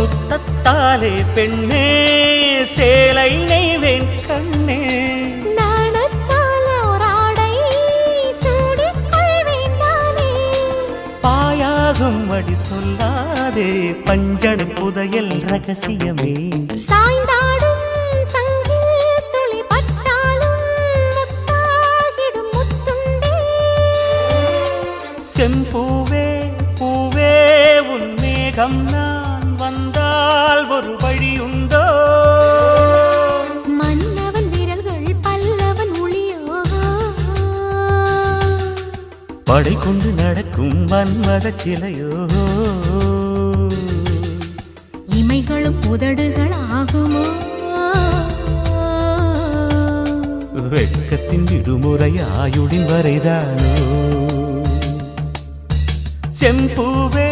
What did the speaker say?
முத்தத்தாலே பெண்ணே சேலை நெய்வேன் கண்ணே பாயாகும் அடி சொல்லாதே பஞ்சண புதையல் ரகசியமே சாய்ந்தாடும் சங்கில் துளி பட்டாலும் முத்தாகிடும் முத்துண்டே செம்பூவே பூவே உன் மேகம் நான் வந்தால் ஒரு வழியுண்டோ மன்னவன் விரல்கள் பல்லவன் ஒளியோ படை கொண்டு நடக்கும் மன்மத சிலையோ இமைகளும் உதடுகள் ஆகுமோ வெட்கத்தின் விடுமுறை ஆயுடின் வரைதானோ செம்பூவே